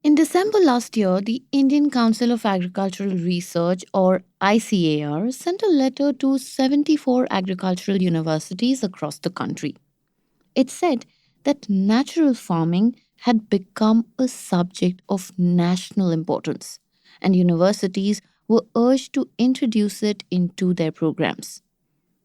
In December last year, the Indian Council of Agricultural Research, or ICAR, sent a letter to 74 agricultural universities across the country. It said that natural farming had become a subject of national importance, and universities were urged to introduce it into their programs.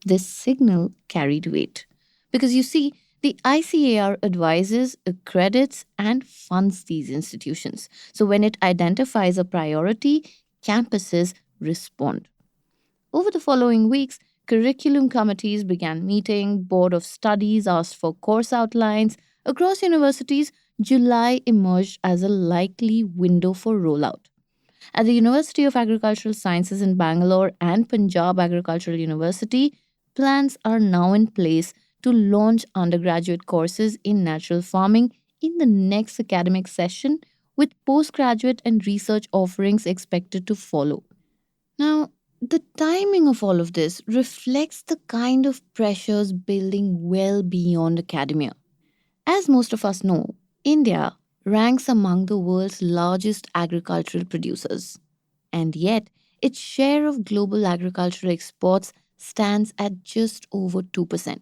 This signal carried weight because you see, the ICAR advises, accredits, and funds these institutions. So when it identifies a priority, campuses respond. Over the following weeks, curriculum committees began meeting, board of studies asked for course outlines. Across universities, July emerged as a likely window for rollout. At the University of Agricultural Sciences in Bangalore and Punjab Agricultural University, plans are now in place to launch undergraduate courses in natural farming in the next academic session, with postgraduate and research offerings expected to follow. Now, the timing of all of this reflects the kind of pressures building well beyond academia. As most of us know, India ranks among the world's largest agricultural producers, and yet its share of global agricultural exports stands at just over 2%.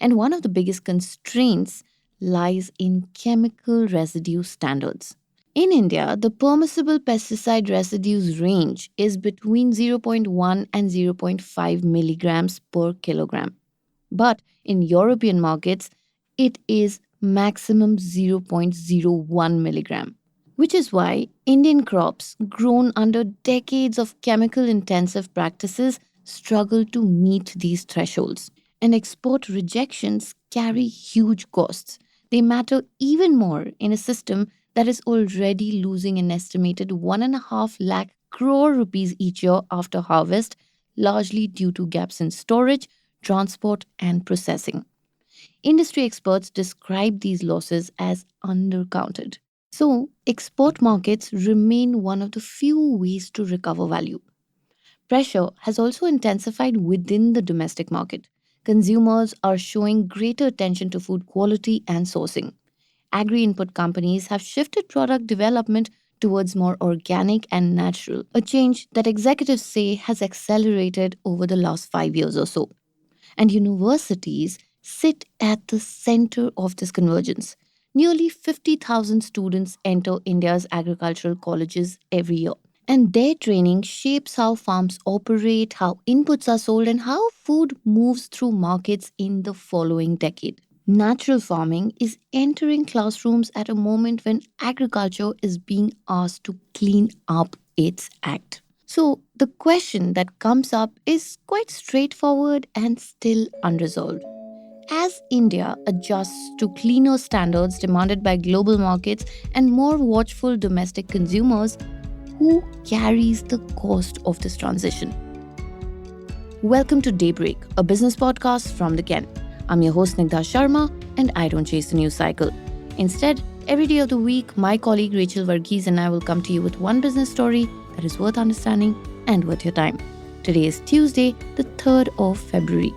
And one of the biggest constraints lies in chemical residue standards. In India, the permissible pesticide residues range is between zero point 0.1 and zero point 0.5 milligrams per kilogram. But in European markets, it is maximum zero point zero 0.01 milligram, which is why Indian crops grown under decades of chemical intensive practices struggle to meet these thresholds. And export rejections carry huge costs. They matter even more in a system that is already losing an estimated 1.5 lakh crore rupees each year after harvest, largely due to gaps in storage, transport, and processing. Industry experts describe these losses as undercounted. So, export markets remain one of the few ways to recover value. Pressure has also intensified within the domestic market. Consumers are showing greater attention to food quality and sourcing. Agri input companies have shifted product development towards more organic and natural, a change that executives say has accelerated over the last 5 years or so. And universities sit at the center of this convergence. Nearly 50,000 students enter India's agricultural colleges every year. And their training shapes how farms operate, how inputs are sold, and how food moves through markets in the following decade. Natural farming is entering classrooms at a moment when agriculture is being asked to clean up its act. So, the question that comes up is quite straightforward and still unresolved. As India adjusts to cleaner standards demanded by global markets and more watchful domestic consumers, who carries the cost of this transition? Welcome to Daybreak, a business podcast from the Ken. I'm your host Nigdha Sharma, and I don't chase the news cycle. Instead, every day of the week, my colleague Rachel Varghese and I will come to you with one business story that is worth understanding and worth your time. Today is Tuesday, the 3rd of February.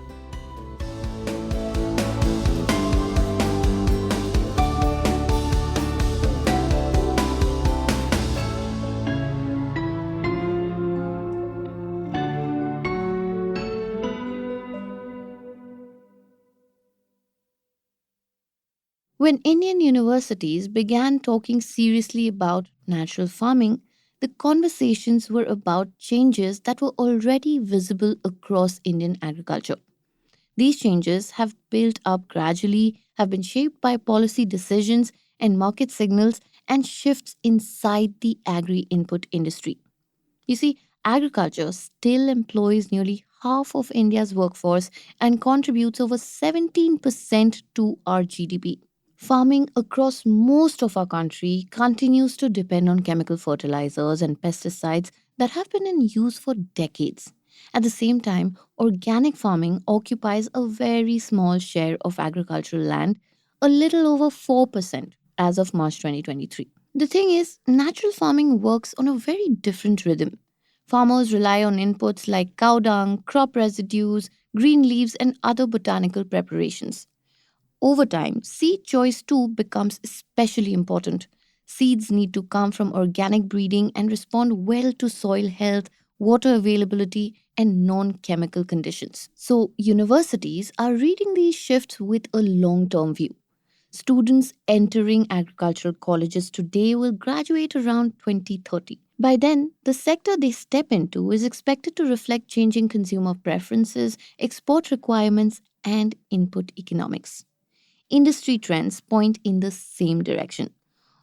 When Indian universities began talking seriously about natural farming, the conversations were about changes that were already visible across Indian agriculture. These changes have built up gradually, have been shaped by policy decisions and market signals and shifts inside the agri input industry. You see, agriculture still employs nearly half of India's workforce and contributes over 17% to our GDP. Farming across most of our country continues to depend on chemical fertilizers and pesticides that have been in use for decades. At the same time, organic farming occupies a very small share of agricultural land, a little over 4% as of March 2023. The thing is, natural farming works on a very different rhythm. Farmers rely on inputs like cow dung, crop residues, green leaves, and other botanical preparations. Over time, seed choice too becomes especially important. Seeds need to come from organic breeding and respond well to soil health, water availability, and non chemical conditions. So, universities are reading these shifts with a long term view. Students entering agricultural colleges today will graduate around 2030. By then, the sector they step into is expected to reflect changing consumer preferences, export requirements, and input economics. Industry trends point in the same direction.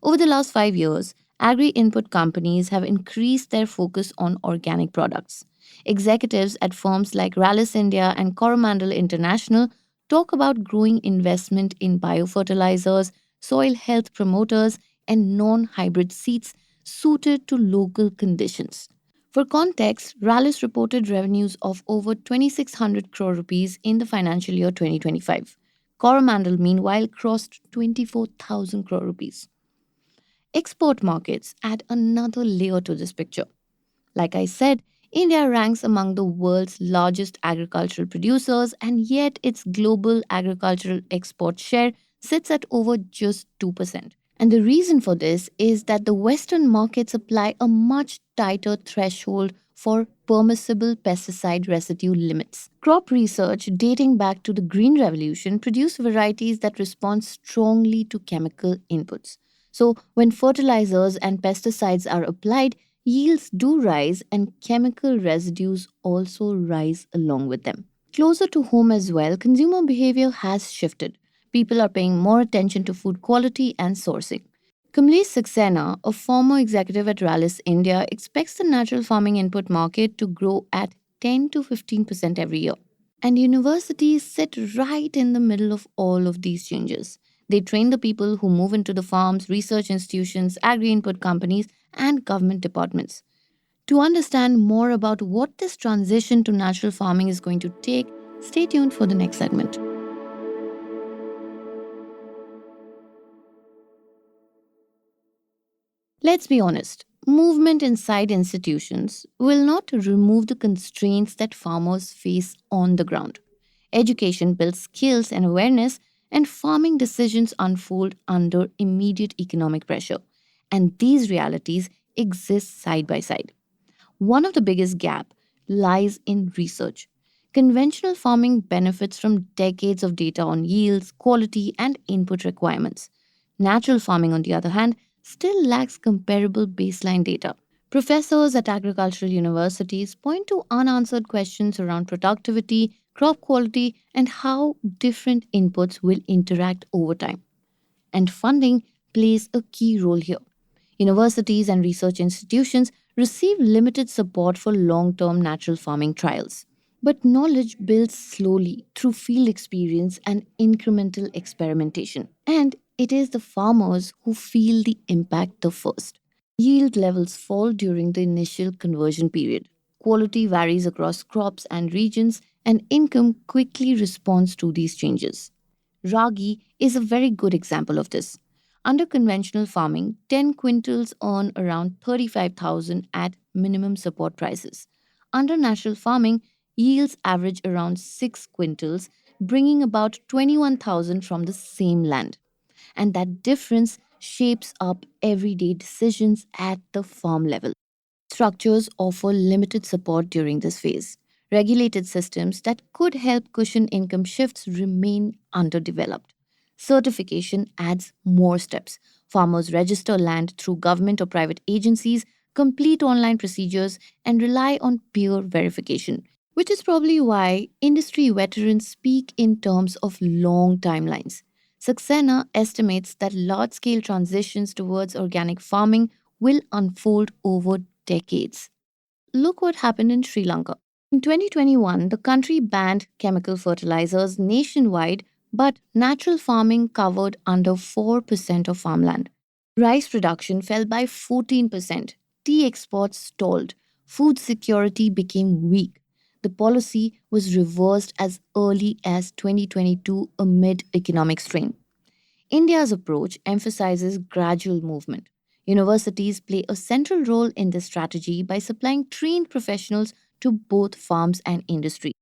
Over the last 5 years, agri input companies have increased their focus on organic products. Executives at firms like Rallis India and Coromandel International talk about growing investment in biofertilizers, soil health promoters, and non hybrid seeds suited to local conditions. For context, Rallis reported revenues of over 2,600 crore rupees in the financial year 2025. Coromandel, meanwhile, crossed 24,000 crore rupees. Export markets add another layer to this picture. Like I said, India ranks among the world's largest agricultural producers, and yet its global agricultural export share sits at over just 2%. And the reason for this is that the Western markets apply a much tighter threshold for permissible pesticide residue limits. Crop research dating back to the Green Revolution produced varieties that respond strongly to chemical inputs. So, when fertilizers and pesticides are applied, yields do rise and chemical residues also rise along with them. Closer to home as well, consumer behavior has shifted. People are paying more attention to food quality and sourcing. Kamlesh Saxena, a former executive at Rallis India, expects the natural farming input market to grow at 10 to 15% every year. And universities sit right in the middle of all of these changes. They train the people who move into the farms, research institutions, agri input companies, and government departments. To understand more about what this transition to natural farming is going to take, stay tuned for the next segment. Let's be honest, movement inside institutions will not remove the constraints that farmers face on the ground. Education builds skills and awareness, and farming decisions unfold under immediate economic pressure. And these realities exist side by side. One of the biggest gaps lies in research. Conventional farming benefits from decades of data on yields, quality, and input requirements. Natural farming, on the other hand, still lacks comparable baseline data. Professors at agricultural universities point to unanswered questions around productivity, crop quality, and how different inputs will interact over time. And funding plays a key role here. Universities and research institutions receive limited support for long term natural farming trials. But knowledge builds slowly through field experience and incremental experimentation. And it is the farmers who feel the impact the first. Yield levels fall during the initial conversion period. Quality varies across crops and regions, and income quickly responds to these changes. Ragi is a very good example of this. Under conventional farming, 10 quintals earn around 35,000 at minimum support prices. Under natural farming, yields average around 6 quintals, bringing about 21,000 from the same land. And that difference shapes up everyday decisions at the farm level. Structures offer limited support during this phase. Regulated systems that could help cushion income shifts remain underdeveloped. Certification adds more steps. Farmers register land through government or private agencies, complete online procedures, and rely on peer verification, which is probably why industry veterans speak in terms of long timelines. Saxena estimates that large scale transitions towards organic farming will unfold over decades. Look what happened in Sri Lanka. In 2021, the country banned chemical fertilizers nationwide, but natural farming covered under 4% of farmland. Rice production fell by 14%. Tea exports stalled. Food security became weak. The policy was reversed as early as 2022 amid economic strain. India's approach emphasizes gradual movement. Universities play a central role in this strategy by supplying trained professionals to both farms and industry.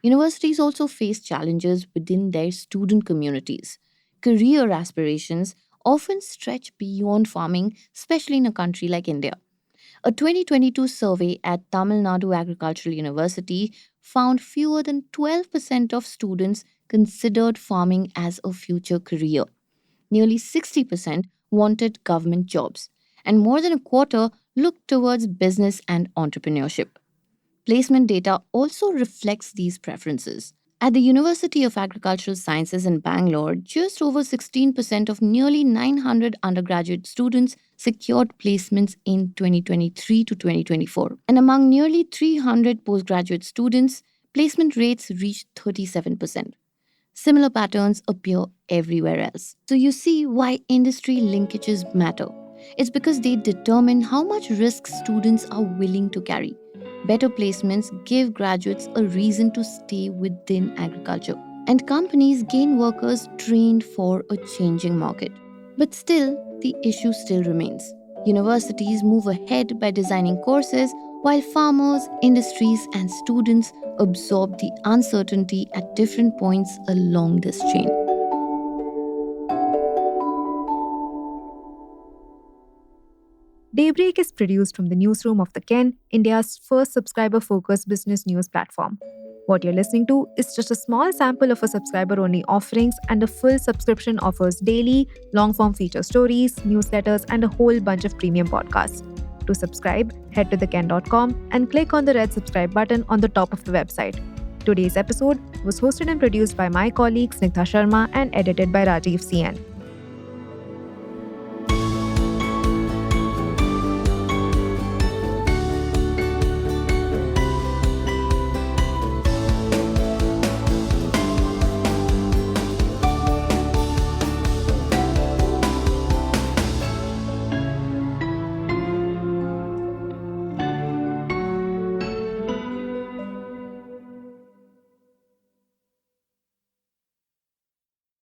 Universities also face challenges within their student communities. Career aspirations often stretch beyond farming, especially in a country like India. A 2022 survey at Tamil Nadu Agricultural University found fewer than 12% of students considered farming as a future career. Nearly 60% wanted government jobs, and more than a quarter looked towards business and entrepreneurship. Placement data also reflects these preferences. At the University of Agricultural Sciences in Bangalore, just over 16% of nearly 900 undergraduate students secured placements in 2023 to 2024. And among nearly 300 postgraduate students, placement rates reached 37%. Similar patterns appear everywhere else. So you see why industry linkages matter. It's because they determine how much risk students are willing to carry. Better placements give graduates a reason to stay within agriculture, and companies gain workers trained for a changing market. But still, the issue still remains. Universities move ahead by designing courses while farmers, industries, and students absorb the uncertainty at different points along this chain. Daybreak is produced from the newsroom of The Ken, India's first subscriber focused business news platform. What you're listening to is just a small sample of our subscriber only offerings, and a full subscription offers daily, long form feature stories, newsletters, and a whole bunch of premium podcasts. To subscribe, head to theken.com and click on the red subscribe button on the top of the website. Today's episode was hosted and produced by my colleague Snigdha Sharma and edited by Rajiv CN.